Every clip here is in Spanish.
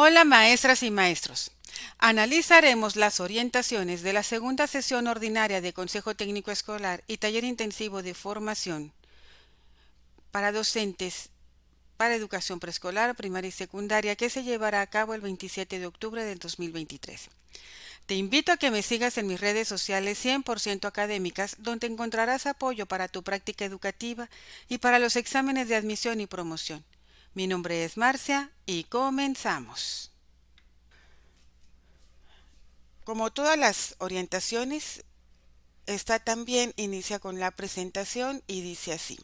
Hola maestras y maestros. Analizaremos las orientaciones de la segunda sesión ordinaria de Consejo Técnico Escolar y taller intensivo de formación para docentes para educación preescolar, primaria y secundaria que se llevará a cabo el 27 de octubre del 2023. Te invito a que me sigas en mis redes sociales 100% académicas, donde encontrarás apoyo para tu práctica educativa y para los exámenes de admisión y promoción. Mi nombre es Marcia y comenzamos. Como todas las orientaciones, esta también inicia con la presentación y dice así.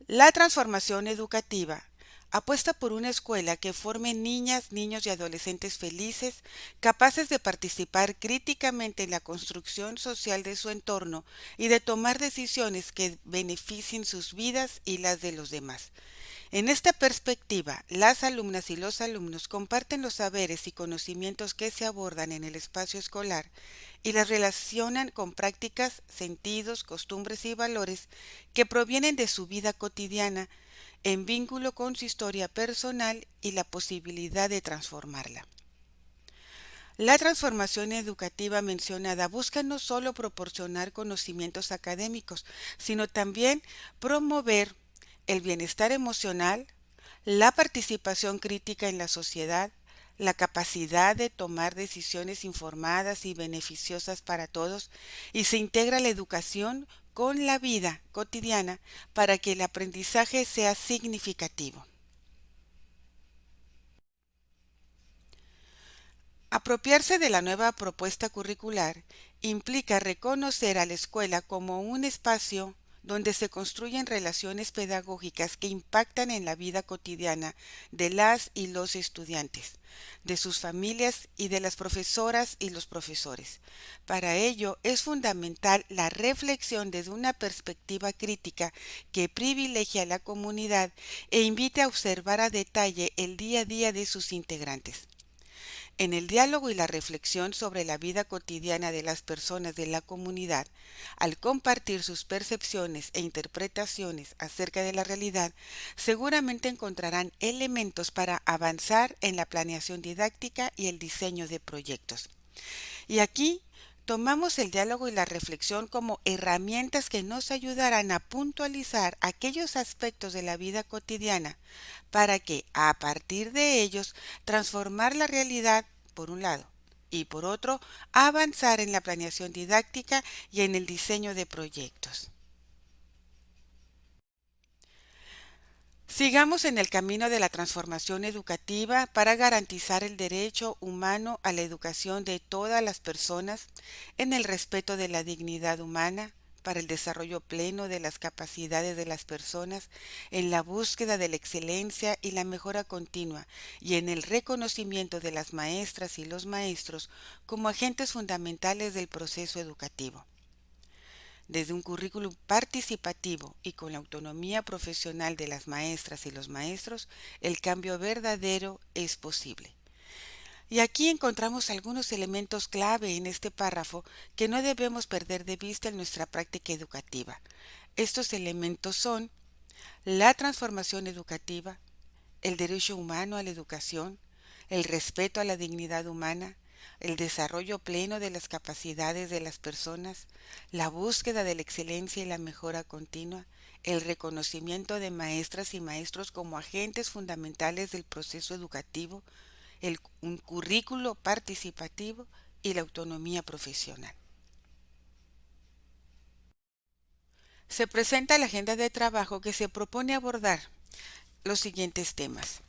La transformación educativa apuesta por una escuela que forme niñas, niños y adolescentes felices, capaces de participar críticamente en la construcción social de su entorno y de tomar decisiones que beneficien sus vidas y las de los demás. En esta perspectiva, las alumnas y los alumnos comparten los saberes y conocimientos que se abordan en el espacio escolar y las relacionan con prácticas, sentidos, costumbres y valores que provienen de su vida cotidiana en vínculo con su historia personal y la posibilidad de transformarla. La transformación educativa mencionada busca no solo proporcionar conocimientos académicos, sino también promover el bienestar emocional, la participación crítica en la sociedad, la capacidad de tomar decisiones informadas y beneficiosas para todos, y se integra la educación con la vida cotidiana para que el aprendizaje sea significativo. Apropiarse de la nueva propuesta curricular implica reconocer a la escuela como un espacio donde se construyen relaciones pedagógicas que impactan en la vida cotidiana de las y los estudiantes, de sus familias y de las profesoras y los profesores. Para ello es fundamental la reflexión desde una perspectiva crítica que privilegie a la comunidad e invite a observar a detalle el día a día de sus integrantes. En el diálogo y la reflexión sobre la vida cotidiana de las personas de la comunidad, al compartir sus percepciones e interpretaciones acerca de la realidad, seguramente encontrarán elementos para avanzar en la planeación didáctica y el diseño de proyectos. Y aquí tomamos el diálogo y la reflexión como herramientas que nos ayudarán a puntualizar aquellos aspectos de la vida cotidiana para que, a partir de ellos, transformar la realidad, por un lado, y por otro, avanzar en la planeación didáctica y en el diseño de proyectos. Sigamos en el camino de la transformación educativa para garantizar el derecho humano a la educación de todas las personas en el respeto de la dignidad humana, para el desarrollo pleno de las capacidades de las personas, en la búsqueda de la excelencia y la mejora continua, y en el reconocimiento de las maestras y los maestros como agentes fundamentales del proceso educativo. Desde un currículum participativo y con la autonomía profesional de las maestras y los maestros, el cambio verdadero es posible. Y aquí encontramos algunos elementos clave en este párrafo que no debemos perder de vista en nuestra práctica educativa. Estos elementos son la transformación educativa, el derecho humano a la educación, el respeto a la dignidad humana, el desarrollo pleno de las capacidades de las personas, la búsqueda de la excelencia y la mejora continua, el reconocimiento de maestras y maestros como agentes fundamentales del proceso educativo, un currículo participativo y la autonomía profesional. Se presenta la agenda de trabajo que se propone abordar los siguientes temas: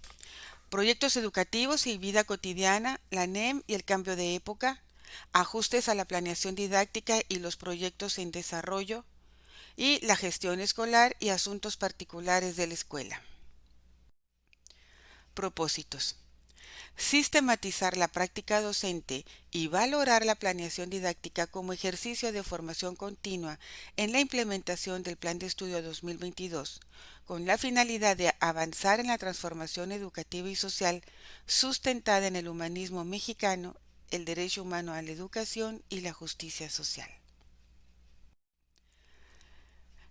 proyectos educativos y vida cotidiana, la NEM y el cambio de época, ajustes a la planeación didáctica y los proyectos en desarrollo, y la gestión escolar y asuntos particulares de la escuela. Propósitos: sistematizar la práctica docente y valorar la planeación didáctica como ejercicio de formación continua en la implementación del Plan de Estudio 2022, con la finalidad de avanzar en la transformación educativa y social sustentada en el humanismo mexicano, el derecho humano a la educación y la justicia social.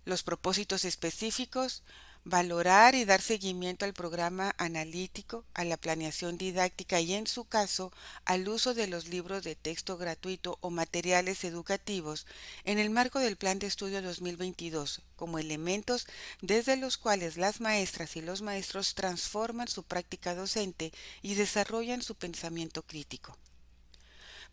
Los propósitos específicos: valorar y dar seguimiento al programa analítico, a la planeación didáctica y, en su caso, al uso de los libros de texto gratuito o materiales educativos en el marco del Plan de Estudio 2022, como elementos desde los cuales las maestras y los maestros transforman su práctica docente y desarrollan su pensamiento crítico.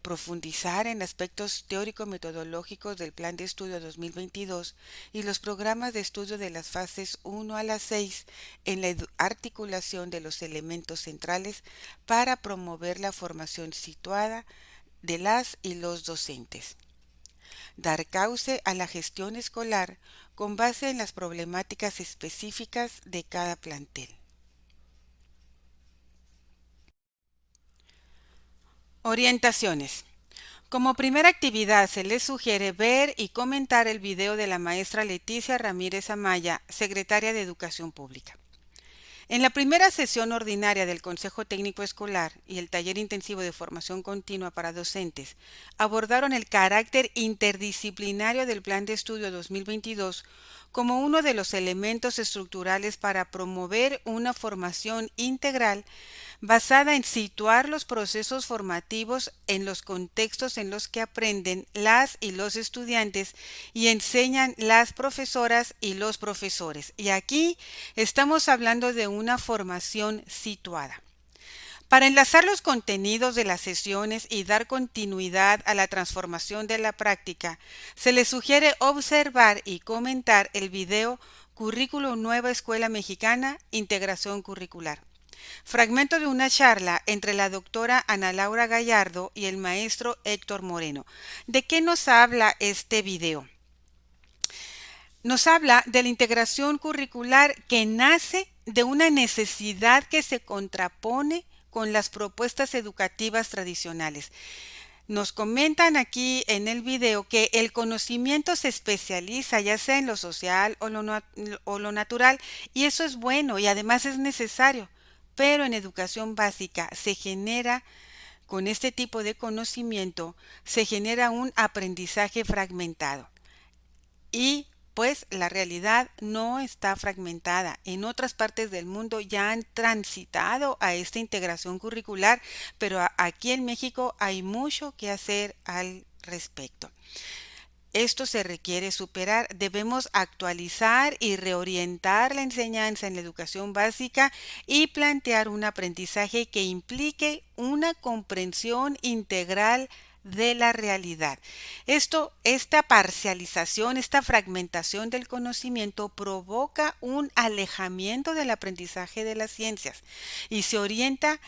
Profundizar en aspectos teórico-metodológicos del Plan de Estudio 2022 y los programas de estudio de las fases 1 a las 6 en la articulación de los elementos centrales para promover la formación situada de las y los docentes. Dar cauce a la gestión escolar con base en las problemáticas específicas de cada plantel. Orientaciones. Como primera actividad se les sugiere ver y comentar el video de la maestra Leticia Ramírez Amaya, secretaria de Educación Pública. En la primera sesión ordinaria del Consejo Técnico Escolar y el taller intensivo de formación continua para docentes, abordaron el carácter interdisciplinario del Plan de Estudio 2022 como uno de los elementos estructurales para promover una formación integral basada en situar los procesos formativos en los contextos en los que aprenden las y los estudiantes y enseñan las profesoras y los profesores. Y aquí estamos hablando de una formación situada. Para enlazar los contenidos de las sesiones y dar continuidad a la transformación de la práctica, se les sugiere observar y comentar el video Currículo Nueva Escuela Mexicana, Integración Curricular. Fragmento de una charla entre la doctora Ana Laura Gallardo y el maestro Héctor Moreno. ¿De qué nos habla este video? Nos habla de la integración curricular que nace de una necesidad que se contrapone con las propuestas educativas tradicionales. Nos comentan aquí en el video que el conocimiento se especializa ya sea en lo social o lo natural, y eso es bueno y además es necesario, pero en educación básica se genera, con este tipo de conocimiento, se genera un aprendizaje fragmentado. Y pues la realidad no está fragmentada. En otras partes del mundo ya han transitado a esta integración curricular, pero aquí en México hay mucho que hacer al respecto. Esto se requiere superar. Debemos actualizar y reorientar la enseñanza en la educación básica y plantear un aprendizaje que implique una comprensión integral de la realidad. Esta parcialización, esta fragmentación del conocimiento provoca un alejamiento del aprendizaje de las ciencias y se orienta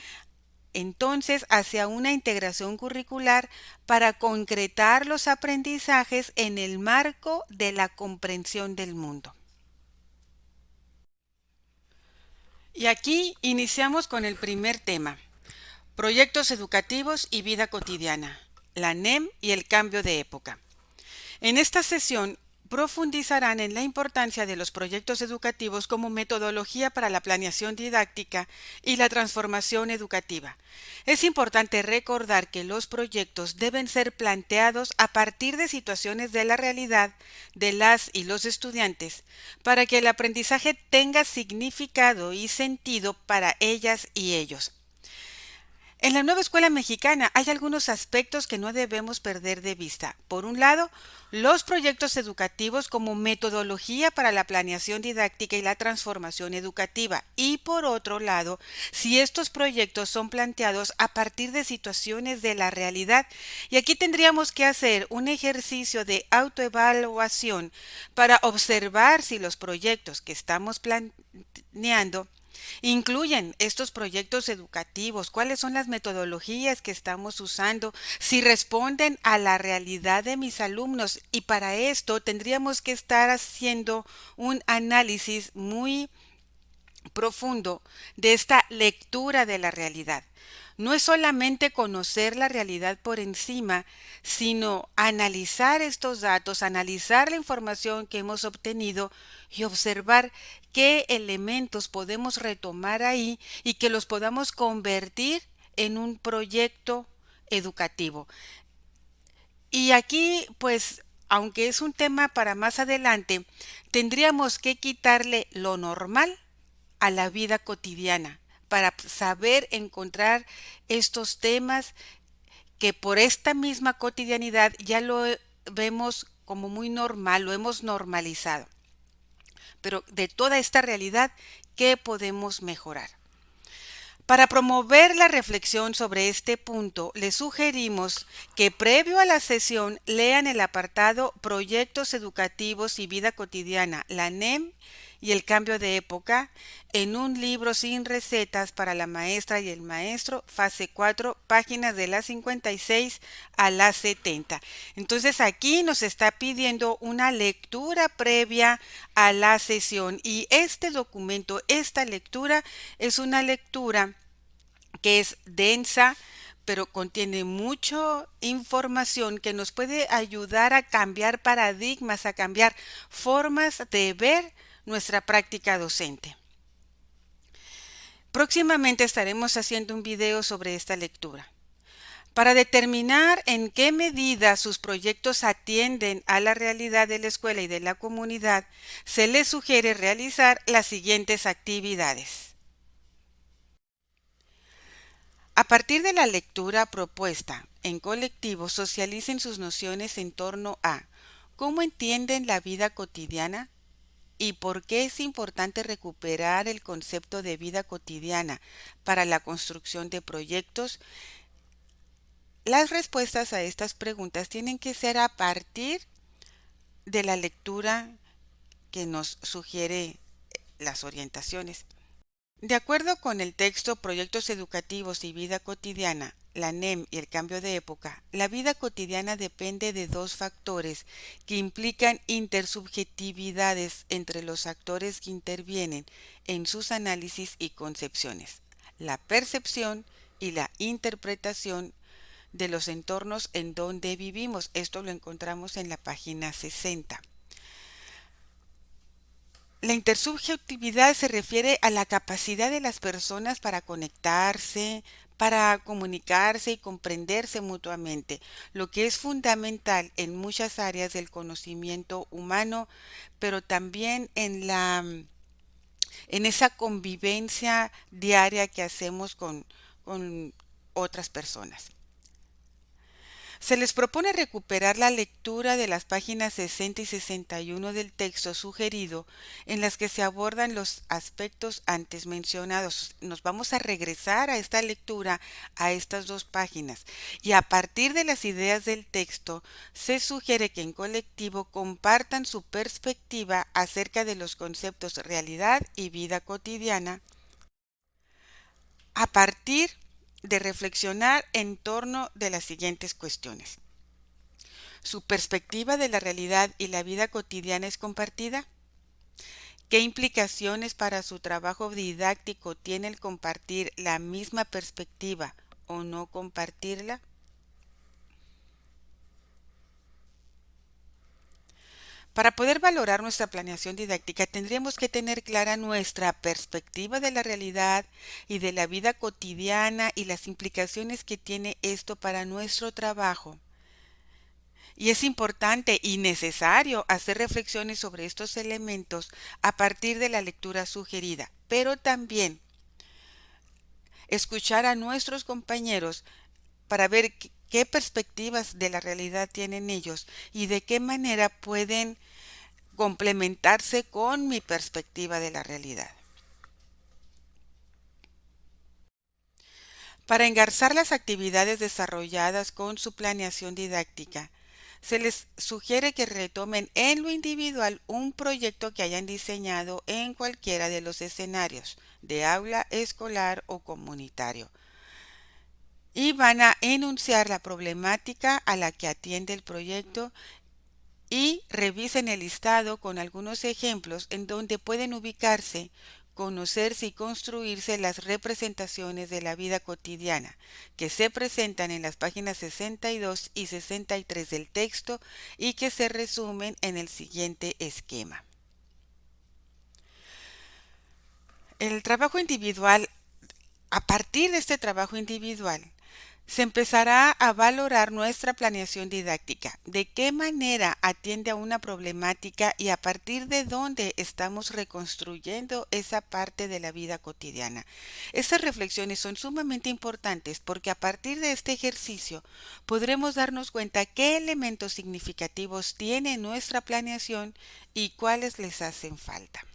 entonces hacia una integración curricular para concretar los aprendizajes en el marco de la comprensión del mundo. Y aquí iniciamos con el primer tema: proyectos educativos y vida cotidiana, la NEM y el cambio de época. En esta sesión profundizarán en la importancia de los proyectos educativos como metodología para la planeación didáctica y la transformación educativa. Es importante recordar que los proyectos deben ser planteados a partir de situaciones de la realidad de las y los estudiantes para que el aprendizaje tenga significado y sentido para ellas y ellos. En la nueva escuela mexicana hay algunos aspectos que no debemos perder de vista. Por un lado, los proyectos educativos como metodología para la planeación didáctica y la transformación educativa. Y por otro lado, si estos proyectos son planteados a partir de situaciones de la realidad. Y aquí tendríamos que hacer un ejercicio de autoevaluación para observar si los proyectos que estamos planeando incluyen estos proyectos educativos, cuáles son las metodologías que estamos usando, si responden a la realidad de mis alumnos, y para esto tendríamos que estar haciendo un análisis muy profundo de esta lectura de la realidad. No es solamente conocer la realidad por encima, sino analizar estos datos, analizar la información que hemos obtenido y observar qué elementos podemos retomar ahí y que los podamos convertir en un proyecto educativo. Y aquí, pues, aunque es un tema para más adelante, tendríamos que quitarle lo normal a la vida cotidiana para saber encontrar estos temas que por esta misma cotidianidad ya lo vemos como muy normal, lo hemos normalizado. Pero de toda esta realidad, ¿qué podemos mejorar? Para promover la reflexión sobre este punto, les sugerimos que previo a la sesión lean el apartado Proyectos Educativos y Vida Cotidiana, la NEM y el Cambio de Época, en un libro sin recetas para la maestra y el maestro, fase 4, páginas de las 56 a las 70. Entonces aquí nos está pidiendo una lectura previa a la sesión y este documento, esta lectura es una lectura que es densa, pero contiene mucha información que nos puede ayudar a cambiar paradigmas, a cambiar formas de ver nuestra práctica docente. Próximamente estaremos haciendo un video sobre esta lectura. Para determinar en qué medida sus proyectos atienden a la realidad de la escuela y de la comunidad, se les sugiere realizar las siguientes actividades. A partir de la lectura propuesta en colectivo, socialicen sus nociones en torno a cómo entienden la vida cotidiana y por qué es importante recuperar el concepto de vida cotidiana para la construcción de proyectos. Las respuestas a estas preguntas tienen que ser a partir de la lectura que nos sugiere las orientaciones. De acuerdo con el texto Proyectos Educativos y Vida Cotidiana, la NEM y el Cambio de Época, la vida cotidiana depende de dos factores que implican intersubjetividades entre los actores que intervienen en sus análisis y concepciones: la percepción y la interpretación de los entornos en donde vivimos. Esto lo encontramos en la página 60. La intersubjetividad se refiere a la capacidad de las personas para conectarse, para comunicarse y comprenderse mutuamente, lo que es fundamental en muchas áreas del conocimiento humano, pero también en esa convivencia diaria que hacemos con otras personas. Se les propone recuperar la lectura de las páginas 60 y 61 del texto sugerido, en las que se abordan los aspectos antes mencionados. Nos vamos a regresar a esta lectura, a estas dos páginas, y a partir de las ideas del texto, se sugiere que en colectivo compartan su perspectiva acerca de los conceptos realidad y vida cotidiana, a partir de reflexionar en torno de las siguientes cuestiones. ¿Su perspectiva de la realidad y la vida cotidiana es compartida? ¿Qué implicaciones para su trabajo didáctico tiene el compartir la misma perspectiva o no compartirla? Para poder valorar nuestra planeación didáctica, tendríamos que tener clara nuestra perspectiva de la realidad y de la vida cotidiana y las implicaciones que tiene esto para nuestro trabajo. Y es importante y necesario hacer reflexiones sobre estos elementos a partir de la lectura sugerida, pero también escuchar a nuestros compañeros para ver qué perspectivas de la realidad tienen ellos y de qué manera pueden complementarse con mi perspectiva de la realidad. Para engarzar las actividades desarrolladas con su planeación didáctica, se les sugiere que retomen en lo individual un proyecto que hayan diseñado en cualquiera de los escenarios de aula, escolar o comunitario, y van a enunciar la problemática a la que atiende el proyecto y revisen el listado con algunos ejemplos en donde pueden ubicarse, conocerse y construirse las representaciones de la vida cotidiana que se presentan en las páginas 62 y 63 del texto y que se resumen en el siguiente esquema. El trabajo individual, a partir de este trabajo individual, Se empezará a valorar nuestra planeación didáctica, de qué manera atiende a una problemática y a partir de dónde estamos reconstruyendo esa parte de la vida cotidiana. Estas reflexiones son sumamente importantes porque a partir de este ejercicio podremos darnos cuenta qué elementos significativos tiene nuestra planeación y cuáles les hacen falta.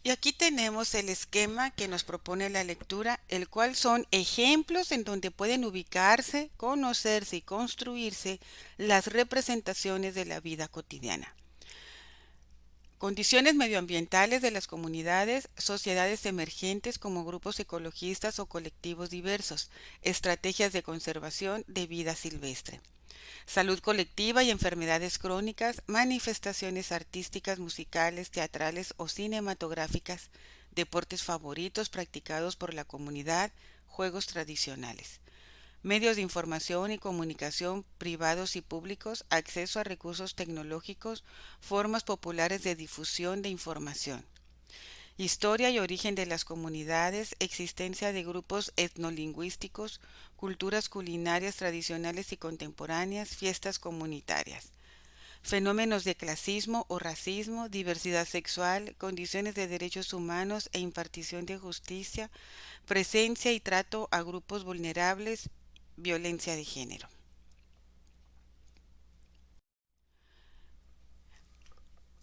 Y aquí tenemos el esquema que nos propone la lectura, el cual son ejemplos en donde pueden ubicarse, conocerse y construirse las representaciones de la vida cotidiana. Condiciones medioambientales de las comunidades, sociedades emergentes como grupos ecologistas o colectivos diversos, estrategias de conservación de vida silvestre. Salud colectiva y enfermedades crónicas, manifestaciones artísticas, musicales, teatrales o cinematográficas, deportes favoritos practicados por la comunidad, juegos tradicionales. Medios de información y comunicación privados y públicos, acceso a recursos tecnológicos, formas populares de difusión de información. Historia y origen de las comunidades, existencia de grupos etnolingüísticos, culturas culinarias tradicionales y contemporáneas, fiestas comunitarias. Fenómenos de clasismo o racismo, diversidad sexual, condiciones de derechos humanos e impartición de justicia, presencia y trato a grupos vulnerables, violencia de género.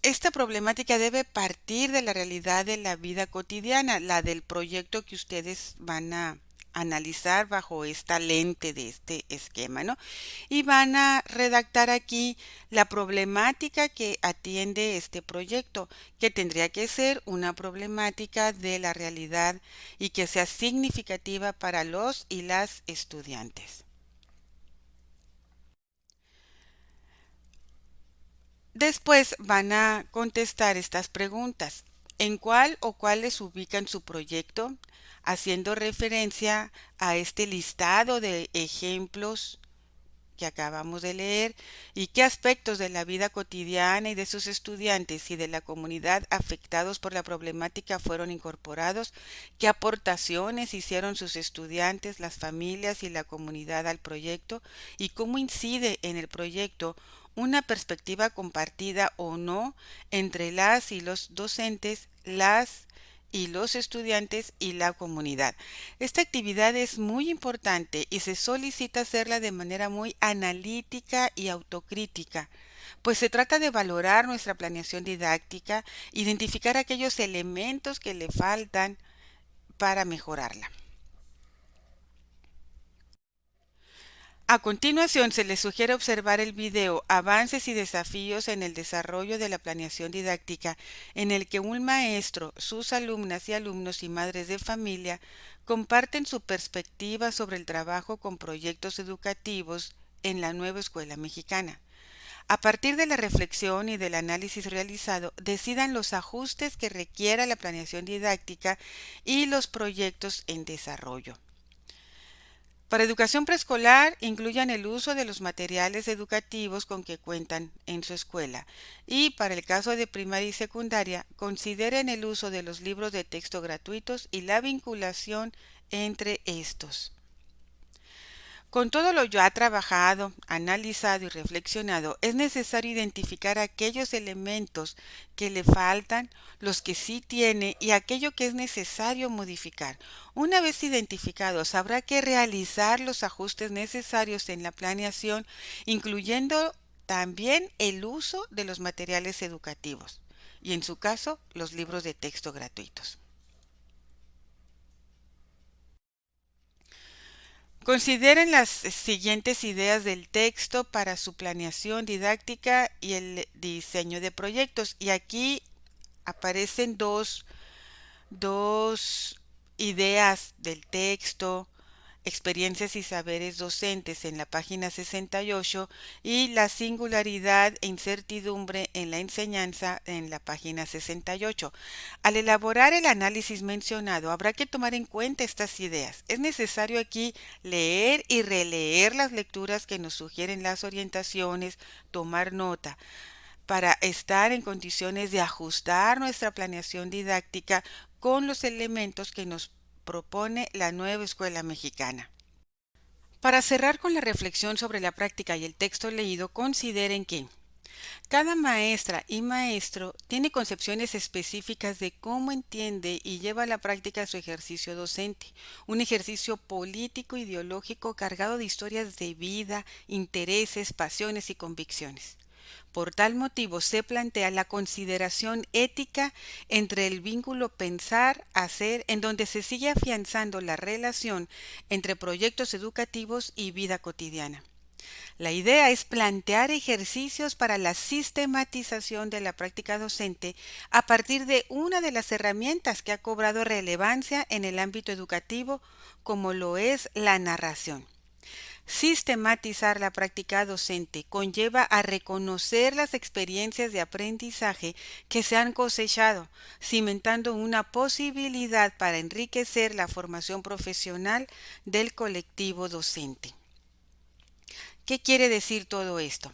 Esta problemática debe partir de la realidad de la vida cotidiana, la del proyecto que ustedes van a analizar bajo esta lente de este esquema, ¿no? Y van a redactar aquí la problemática que atiende este proyecto, que tendría que ser una problemática de la realidad y que sea significativa para los y las estudiantes. Después van a contestar estas preguntas. ¿En cuál o cuáles ubican su proyecto? Haciendo referencia a este listado de ejemplos que acabamos de leer y qué aspectos de la vida cotidiana y de sus estudiantes y de la comunidad afectados por la problemática fueron incorporados, qué aportaciones hicieron sus estudiantes, las familias y la comunidad al proyecto y cómo incide en el proyecto una perspectiva compartida o no entre las y los docentes, las y los estudiantes y la comunidad. Esta actividad es muy importante y se solicita hacerla de manera muy analítica y autocrítica, pues se trata de valorar nuestra planeación didáctica, identificar aquellos elementos que le faltan para mejorarla. A continuación, se les sugiere observar el video Avances y desafíos en el desarrollo de la planeación didáctica, en el que un maestro, sus alumnas y alumnos y madres de familia comparten su perspectiva sobre el trabajo con proyectos educativos en la nueva escuela mexicana. A partir de la reflexión y del análisis realizado, decidan los ajustes que requiera la planeación didáctica y los proyectos en desarrollo. Para educación preescolar, incluyan el uso de los materiales educativos con que cuentan en su escuela. Y para el caso de primaria y secundaria, consideren el uso de los libros de texto gratuitos y la vinculación entre estos. Con todo lo ya trabajado, analizado y reflexionado, es necesario identificar aquellos elementos que le faltan, los que sí tiene y aquello que es necesario modificar. Una vez identificados, habrá que realizar los ajustes necesarios en la planeación, incluyendo también el uso de los materiales educativos y, en su caso, los libros de texto gratuitos. Consideren las siguientes ideas del texto para su planeación didáctica y el diseño de proyectos. Y aquí aparecen dos ideas del texto, experiencias y saberes docentes en la página 68 y la singularidad e incertidumbre en la enseñanza en la página 68. Al elaborar el análisis mencionado, habrá que tomar en cuenta estas ideas. Es necesario aquí leer y releer las lecturas que nos sugieren las orientaciones, tomar nota para estar en condiciones de ajustar nuestra planeación didáctica con los elementos que nos propone la nueva escuela mexicana. Para cerrar con la reflexión sobre la práctica y el texto leído, consideren que cada maestra y maestro tiene concepciones específicas de cómo entiende y lleva a la práctica su ejercicio docente, un ejercicio político ideológico cargado de historias de vida, intereses, pasiones y convicciones. Por tal motivo se plantea la consideración ética entre el vínculo pensar-hacer, en donde se sigue afianzando la relación entre proyectos educativos y vida cotidiana. La idea es plantear ejercicios para la sistematización de la práctica docente a partir de una de las herramientas que ha cobrado relevancia en el ámbito educativo, como lo es la narración. Sistematizar la práctica docente conlleva a reconocer las experiencias de aprendizaje que se han cosechado, cimentando una posibilidad para enriquecer la formación profesional del colectivo docente. ¿Qué quiere decir todo esto?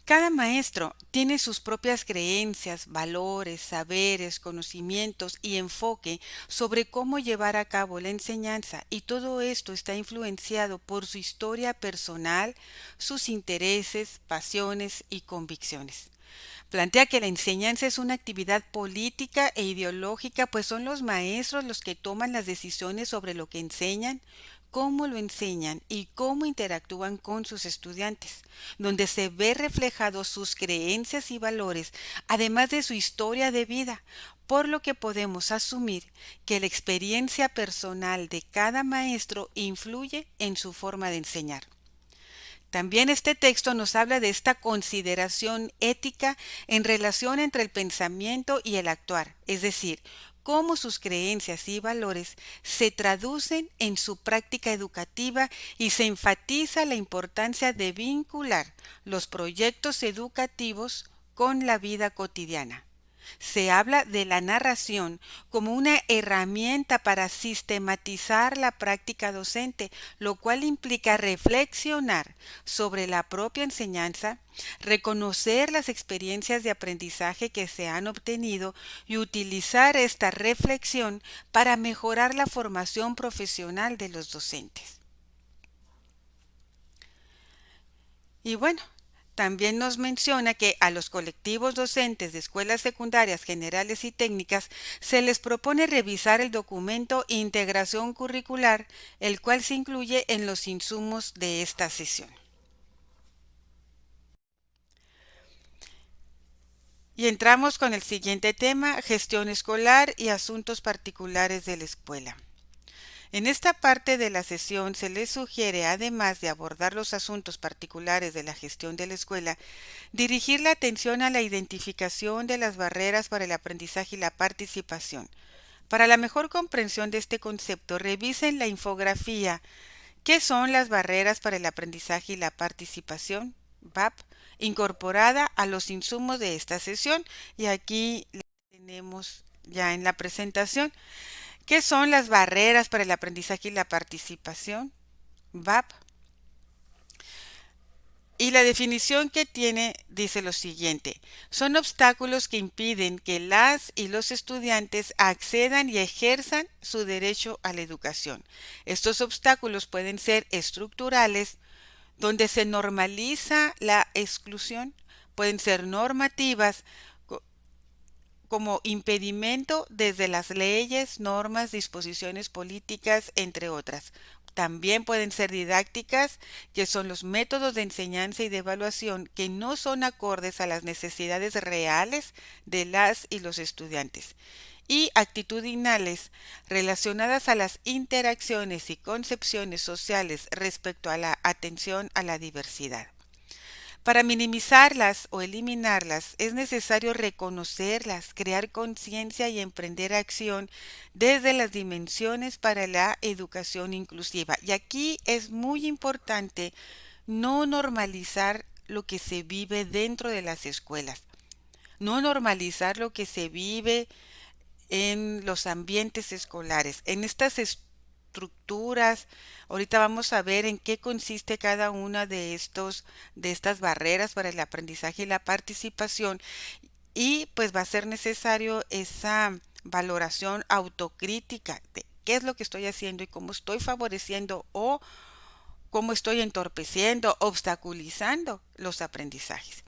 Cada maestro tiene sus propias creencias, valores, saberes, conocimientos y enfoque sobre cómo llevar a cabo la enseñanza, y todo esto está influenciado por su historia personal, sus intereses, pasiones y convicciones. Plantea que la enseñanza es una actividad política e ideológica, pues son los maestros los que toman las decisiones sobre lo que enseñan, cómo lo enseñan y cómo interactúan con sus estudiantes, donde se ve reflejados sus creencias y valores, además de su historia de vida, por lo que podemos asumir que la experiencia personal de cada maestro influye en su forma de enseñar. También este texto nos habla de esta consideración ética en relación entre el pensamiento y el actuar, es decir, cómo sus creencias y valores se traducen en su práctica educativa, y se enfatiza la importancia de vincular los proyectos educativos con la vida cotidiana. Se habla de la narración como una herramienta para sistematizar la práctica docente, lo cual implica reflexionar sobre la propia enseñanza, reconocer las experiencias de aprendizaje que se han obtenido y utilizar esta reflexión para mejorar la formación profesional de los docentes. Y bueno, también nos menciona que a los colectivos docentes de escuelas secundarias generales y técnicas se les propone revisar el documento Integración Curricular, el cual se incluye en los insumos de esta sesión. Y entramos con el siguiente tema: gestión escolar y asuntos particulares de la escuela. En esta parte de la sesión se les sugiere, además de abordar los asuntos particulares de la gestión de la escuela, dirigir la atención a la identificación de las barreras para el aprendizaje y la participación. Para la mejor comprensión de este concepto, revisen la infografía ¿Qué son las barreras para el aprendizaje y la participación? BAP, incorporada a los insumos de esta sesión, y aquí la tenemos ya en la presentación. ¿Qué son las barreras para el aprendizaje y la participación? BAP. Y la definición que tiene dice lo siguiente: son obstáculos que impiden que las y los estudiantes accedan y ejerzan su derecho a la educación. Estos obstáculos pueden ser estructurales, donde se normaliza la exclusión, pueden ser normativas, como impedimento desde las leyes, normas, disposiciones políticas, entre otras. También pueden ser didácticas, que son los métodos de enseñanza y de evaluación que no son acordes a las necesidades reales de las y los estudiantes. Y actitudinales, relacionadas a las interacciones y concepciones sociales respecto a la atención a la diversidad. Para minimizarlas o eliminarlas es necesario reconocerlas, crear conciencia y emprender acción desde las dimensiones para la educación inclusiva. Y aquí es muy importante no normalizar lo que se vive dentro de las escuelas, no normalizar lo que se vive en los ambientes escolares, en estas estructuras. Ahorita vamos a ver en qué consiste cada una de estas barreras para el aprendizaje y la participación, y pues va a ser necesario esa valoración autocrítica de qué es lo que estoy haciendo y cómo estoy favoreciendo o cómo estoy entorpeciendo, obstaculizando los aprendizajes.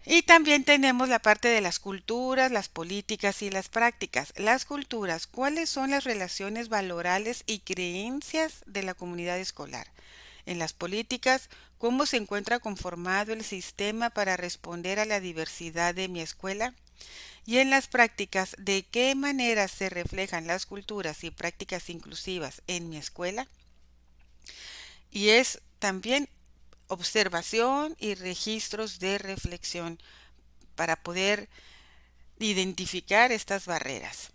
Y también tenemos la parte de las culturas, las políticas y las prácticas. Las culturas, ¿cuáles son las relaciones valorales y creencias de la comunidad escolar? En las políticas, ¿cómo se encuentra conformado el sistema para responder a la diversidad de mi escuela? Y en las prácticas, ¿de qué manera se reflejan las culturas y prácticas inclusivas en mi escuela? Y es también observación y registros de reflexión para poder identificar estas barreras.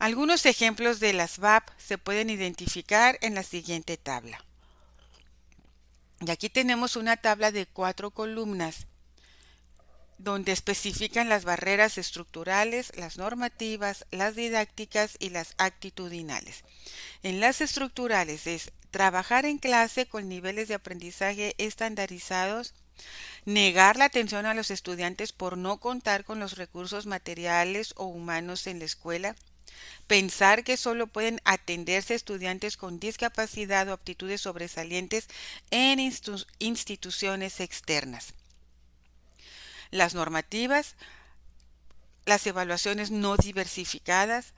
Algunos ejemplos de las VAP se pueden identificar en la siguiente tabla. Y aquí tenemos una tabla de 4 columnas donde especifican las barreras estructurales, las normativas, las didácticas y las actitudinales. En las estructurales es trabajar en clase con niveles de aprendizaje estandarizados, negar la atención a los estudiantes por no contar con los recursos materiales o humanos en la escuela, pensar que solo pueden atenderse estudiantes con discapacidad o aptitudes sobresalientes en instituciones externas. Las normativas, las evaluaciones no diversificadas,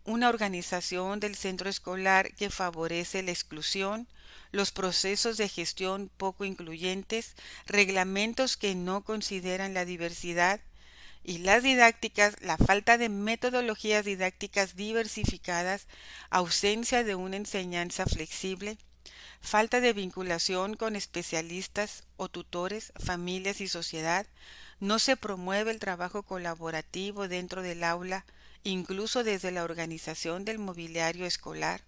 una organización del centro escolar que favorece la exclusión, los procesos de gestión poco incluyentes, reglamentos que no consideran la diversidad, y las didácticas, la falta de metodologías didácticas diversificadas, ausencia de una enseñanza flexible, falta de vinculación con especialistas o tutores, familias y sociedad, no se promueve el trabajo colaborativo dentro del aula, incluso desde la organización del mobiliario escolar,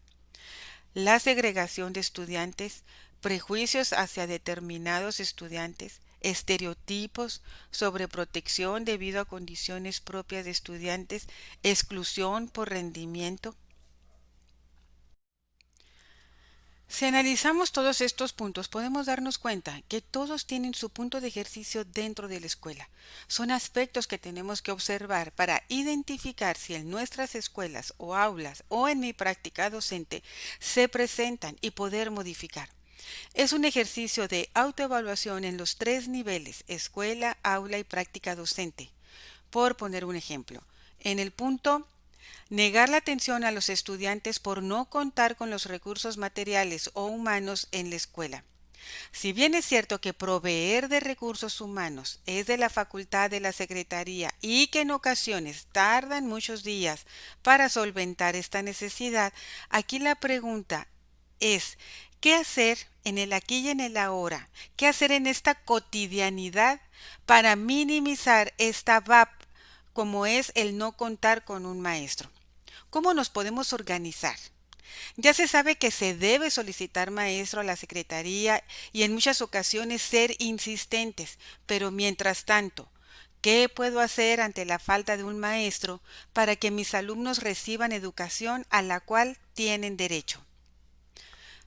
la segregación de estudiantes, prejuicios hacia determinados estudiantes, estereotipos sobre protección debido a condiciones propias de estudiantes, exclusión por rendimiento. Si analizamos todos estos puntos, podemos darnos cuenta que todos tienen su punto de ejercicio dentro de la escuela. Son aspectos que tenemos que observar para identificar si en nuestras escuelas o aulas o en mi práctica docente se presentan y poder modificar. Es un ejercicio de autoevaluación en los 3 niveles, escuela, aula y práctica docente. Por poner un ejemplo, en el punto negar la atención a los estudiantes por no contar con los recursos materiales o humanos en la escuela. Si bien es cierto que proveer de recursos humanos es de la facultad de la Secretaría y que en ocasiones tardan muchos días para solventar esta necesidad, aquí la pregunta es, ¿qué hacer en el aquí y en el ahora? ¿Qué hacer en esta cotidianidad para minimizar esta VAP como es el no contar con un maestro? ¿Cómo nos podemos organizar? Ya se sabe que se debe solicitar maestro a la secretaría y en muchas ocasiones ser insistentes, pero mientras tanto, ¿qué puedo hacer ante la falta de un maestro para que mis alumnos reciban educación a la cual tienen derecho?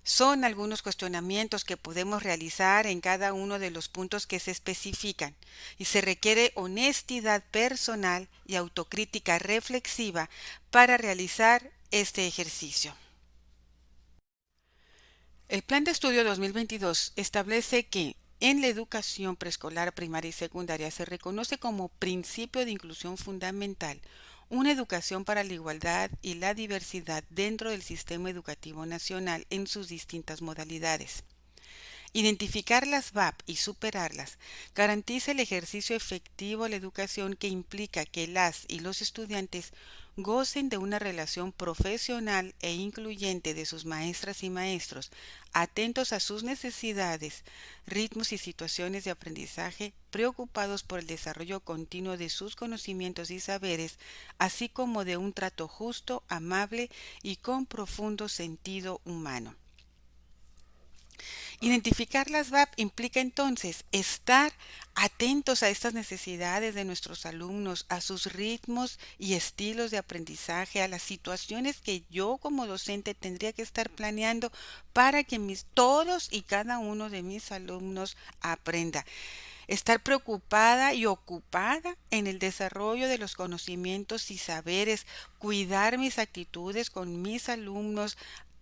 Son algunos cuestionamientos que podemos realizar en cada uno de los puntos que se especifican y se requiere honestidad personal y autocrítica reflexiva para realizar este ejercicio. El Plan de Estudio 2022 establece que en la educación preescolar, primaria y secundaria se reconoce como principio de inclusión fundamental una educación para la igualdad y la diversidad dentro del sistema educativo nacional en sus distintas modalidades. Identificar las VAP y superarlas garantiza el ejercicio efectivo de la educación que implica que las y los estudiantes gocen de una relación profesional e incluyente de sus maestras y maestros, atentos a sus necesidades, ritmos y situaciones de aprendizaje, preocupados por el desarrollo continuo de sus conocimientos y saberes, así como de un trato justo, amable y con profundo sentido humano. Identificar las VAP implica entonces estar atentos a estas necesidades de nuestros alumnos, a sus ritmos y estilos de aprendizaje, a las situaciones que yo como docente tendría que estar planeando para que todos y cada uno de mis alumnos aprenda. Estar preocupada y ocupada en el desarrollo de los conocimientos y saberes, cuidar mis actitudes con mis alumnos,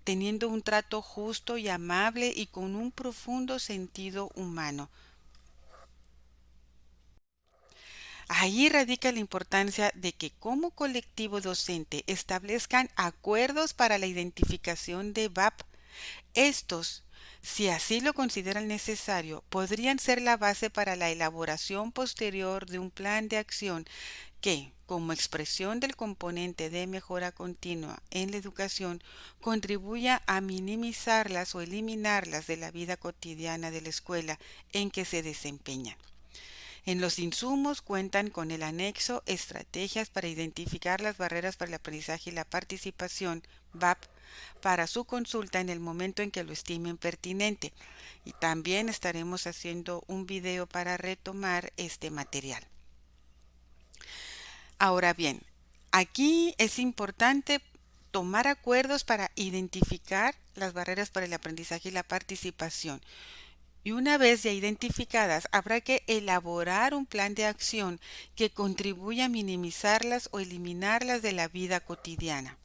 teniendo un trato justo y amable y con un profundo sentido humano. Ahí radica la importancia de que como colectivo docente establezcan acuerdos para la identificación de VAP. Estos, si así lo consideran necesario, podrían ser la base para la elaboración posterior de un plan de acción que, como expresión del componente de mejora continua en la educación, contribuya a minimizarlas o eliminarlas de la vida cotidiana de la escuela en que se desempeñan. En los insumos cuentan con el anexo Estrategias para identificar las barreras para el aprendizaje y la participación, VAP, para su consulta en el momento en que lo estimen pertinente. Y también estaremos haciendo un video para retomar este material. Ahora bien, aquí es importante tomar acuerdos para identificar las barreras para el aprendizaje y la participación. Y una vez ya identificadas, habrá que elaborar un plan de acción que contribuya a minimizarlas o eliminarlas de la vida cotidiana.